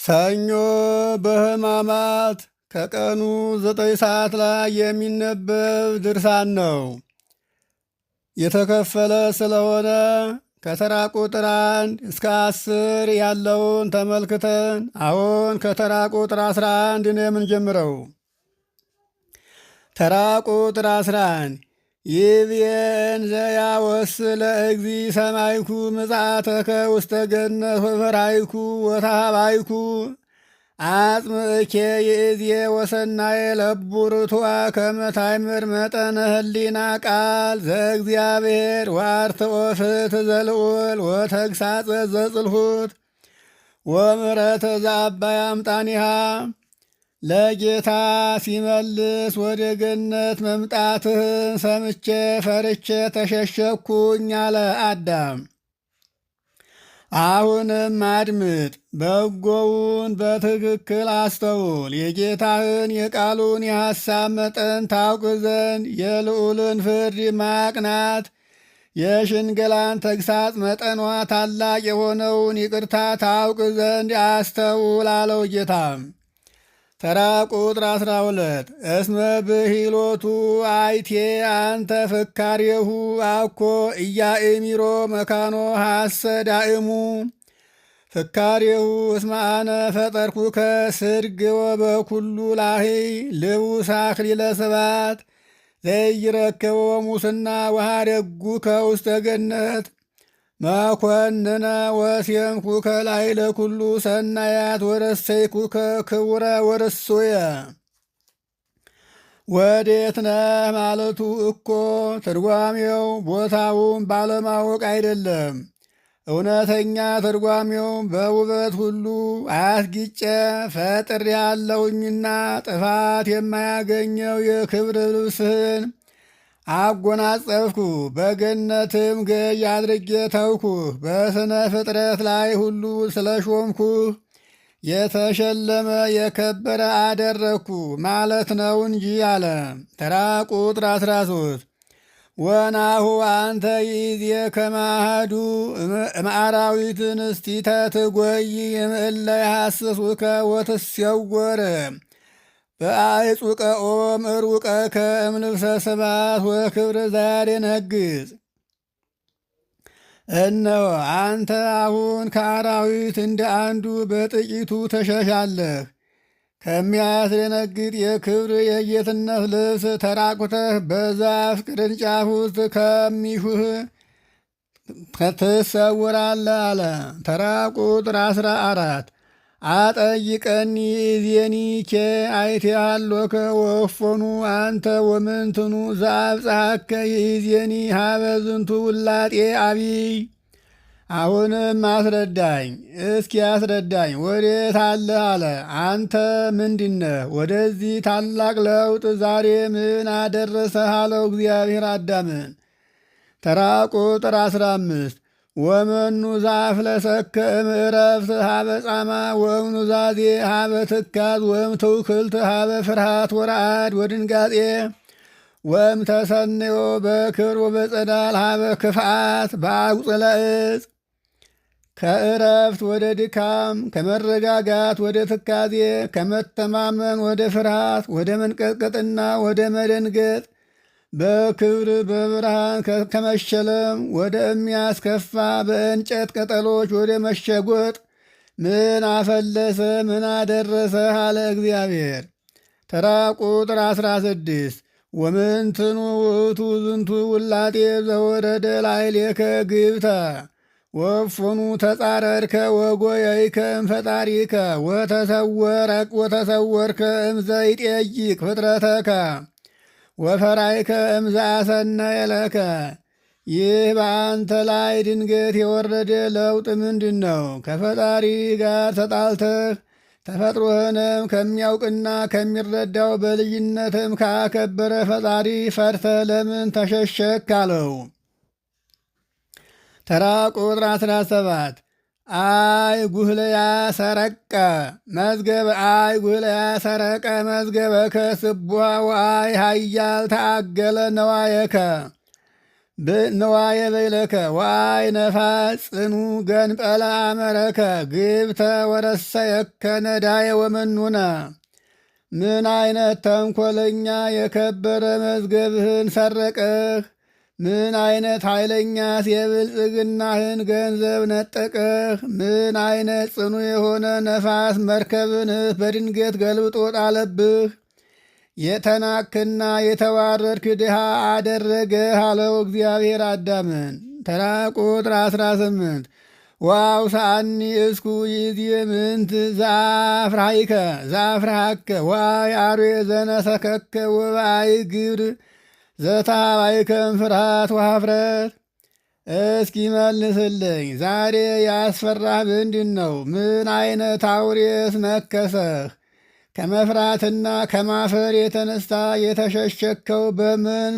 ሰኞ በሕማማት ከቀኑ 9 ሰዓት ላይ የሚነበብ ድርሳን ነው። የተከፈለ ስለሆነ ከተራ ቁጥር 1 እስከ 10 ያለውን ተመልክተን አሁን ከተራ ቁጥር 11 ነው የምንጀምረው። ተራ ቁጥር 11 ይብየን ዘያወስለ እግዚ ሰማይኩ ምጽአተከ ውስተ ገነት ወፈራይኩ ወታሃባይኩ አጽምእኬ ይእዜ ወሰናየ ለቡርቱአ ከመ ታይምር መጠነ ህሊና ቃል ዘእግዚአብሔር ወአርትዖ ፍትሕ ዘልዑል ወተግሳጸ ዘጽልሁት ወምሕረተ ዘአባይ አምጣኒሃ። ለጌታ ሲመልስ ወደ ገነት መምጣትህን ሰምቼ ፈርቼ ተሸሸኩኝ አለ አዳም። አሁንም አድምጥ፣ በጎውን በትክክል አስተውል። የጌታህን የቃሉን የሐሳብ መጠን ታውቅ ዘንድ የልዑልን ፍርድ ማቅናት፣ የሽንገላን ተግሳጽ መጠኗ ታላቅ የሆነውን ይቅርታ ታውቅ ዘንድ አስተውል አለው ጌታም። ተራ ቁጥር 12 እስመ ብሂሎቱ አይቴ አንተ ፍካሬሁ አኮ ኢያእሚሮ መካኖ ሐሰ ዳእሙ ፍካሬሁ እስመ አነ ፈጠርኩከ ስድግ ወበኩሉ ላሂ ልቡስ አክሊለ ስብሐት ዘይረከቦ ሙስና ወኀደጉከ ውስተ ገነት መኮንነ ወሴምኩከ ላዕለ ኩሉ ሰናያት ወረሰይኩከ ክቡረ ወርሱየ። ወዴት ነህ ማለቱ እኮ ትርጓሜው ቦታውን ባለማወቅ አይደለም። እውነተኛ ትርጓሜው በውበት ሁሉ አስጊጬ ፈጥሬአለሁኝና ጥፋት የማያገኘው የክብር ልብስህን አጎናጸፍኩ፣ በገነትም ገዥ አድርጌ ተውኩህ፣ በስነ ፍጥረት ላይ ሁሉ ስለ ሾምኩህ የተሸለመ የከበረ አደረግኩ ማለት ነው እንጂ አለ። ተራ ቁጥር 13 ወናሁ አንተ ይዜ ከማሃዱ እምአራዊት ንስቲተ ትጐይ እምእለ ይሐስሱከ ወትሴወር በአይጹቀ ኦም እሩቀከ እምልብሰ ስብሐት ወክብር ዘያደነግጽ። እነሆ አንተ አሁን ከአራዊት እንደ አንዱ በጥቂቱ ተሸሻለህ። ከሚያስደነግጥ የክብር የጌትነት ልብስ ተራቁተህ በዛፍ ቅርንጫፍ ውስጥ ከሚሹህ ትሰውራለህ አለ። ተራ ቁጥር 14 አጠይቀኒ ዜኒኬ አይቴሃሎከ ወእፎኑ አንተ ወምንትኑ ዘአብጽሐከ ይእዜኒ ሀበ ዝንቱ ውላጤ አቢይ። አሁንም አስረዳኝ፣ እስኪ አስረዳኝ፣ ወዴት አለህ አለ። አንተ ምንድነህ? ወደዚህ ታላቅ ለውጥ ዛሬ ምን አደረሰህ አለው እግዚአብሔር አዳምን። ተራ ቁጥር 15 ወመኑ ዘአፍለሰከ እምዕረፍት ሀበ ጻማ ወእምኑዛዜ ሀበ ትካዝ ወእምትውክልት ሀበ ፍርሃት ወረአድ ወድንጋጤ ወእምተሰንዮ በክብር ወበጸዳል ሀበ ክፍአት በአጉጽለ ዕፅ። ከዕረፍት ወደ ድካም፣ ከመረጋጋት ወደ ትካዜ፣ ከመተማመን ወደ ፍርሃት፣ ወደ መንቀጥቀጥና ወደ መደንገጥ፣ በክብር በብርሃን ከመሸለም ወደ የሚያስከፋ በእንጨት ቅጠሎች ወደ መሸጎጥ ምን አፈለሰ? ምን አደረሰ? አለ እግዚአብሔር። ተራ ቁጥር 16 ወምንትኑ ውእቱ ዝንቱ ውላጤ ዘወረደ ላዕሌከ ግብተ ወእፎኑ ተጻረርከ ወጎየይከ እምፈጣሪከ ወተሰወርከ እምዘይጤይቅ ፍጥረተከ ወፈራይከ እምዘአሰነየ ለከ። ይህ በአንተ ላይ ድንገት የወረደ ለውጥ ምንድን ነው? ከፈጣሪ ጋር ተጣልተህ ተፈጥሮህንም ከሚያውቅና ከሚረዳው በልጅነትም ካከበረ ፈጣሪ ፈርተህ ለምን ተሸሸክ አለው። ተራ ቁጥር 17 አይ ጉህለያ ሰረቀ መዝገበ አይ ጉህለያ ሰረቀ መዝገበከ ስቡሐ ወአይ ኃያል ተአገለ ነዋየከ ንዋየ በይለከ ዋይ ነፋስ ጽኑ ገንጰላ አመረከ ግብተ ወረሰየከ ነዳየ ወመኑነ። ምን አይነት ተንኰለኛ የከበረ መዝገብህን ሰረቀህ! ምን አይነት ኃይለኛስ የብልጽግናህን ገንዘብ ነጠቀህ! ምን አይነት ጽኑ የሆነ ነፋስ መርከብንህ በድንገት ገልብጦ ጣለብህ! የተናክና የተዋረድክ ድሃ አደረገህ አለው እግዚአብሔር አዳምን። ተራ ቁጥር 18 ዋው ሰአኒ እስኩ ይዜ ምንት ዛፍራሃከ ዋይ አርዌ ዘነሰከከ ወባይ ግብር ዘታባይከም ፍርሃት ወኀፍረት። እስኪ መልስልኝ፣ ዛሬ ያስፈራህ ምንድን ነው? ምን አይነት አውሬስ ነከሰህ? ከመፍራትና ከማፈር የተነሳ የተሸሸከው በምን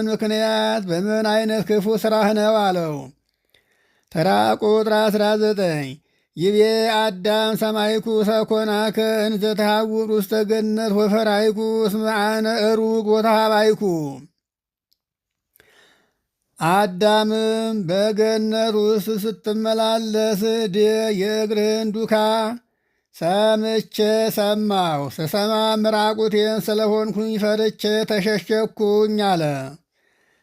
ምክንያት በምን አይነት ክፉ ሥራህ ነው አለው። ተራ ቁጥር 19 ይቤ አዳም ሰማይኩ ሰኮናከ እንዘ ተሐውር ውስተ ገነት ወፈራይኩ እስመ አነ ዕሩቅ ወተሃባይኩ። አዳምም በገነት ውስጥ ስትመላለስ የእግርህን ዱካ ሰምቼ ሰማሁ። ስሰማ ምራቁቴን ስለሆንኩኝ ፈርቼ ተሸሸኩኝ አለ።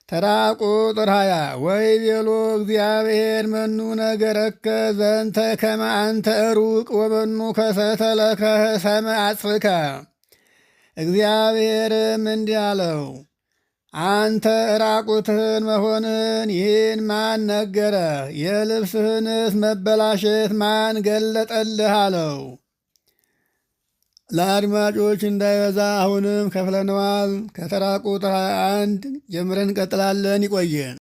ተራ ቁጥር 20 ወይቤሎ እግዚአብሔር መኑ ነገረከ ዘንተ ከመ አንተ ዕሩቅ ወመኑ ከሰተለከ ሰመ አጽፍከ። እግዚአብሔርም እንዲህ አለው፣ አንተ ዕራቁትህን መሆንን ይህን ማን ነገረህ? የልብስህንስ መበላሸት ማን ገለጠልህ? አለው። ለአድማጮች እንዳይበዛ አሁንም ከፍለነዋል። ከተራ ቁጥር 21 ጀምረን እንቀጥላለን። ይቆየን።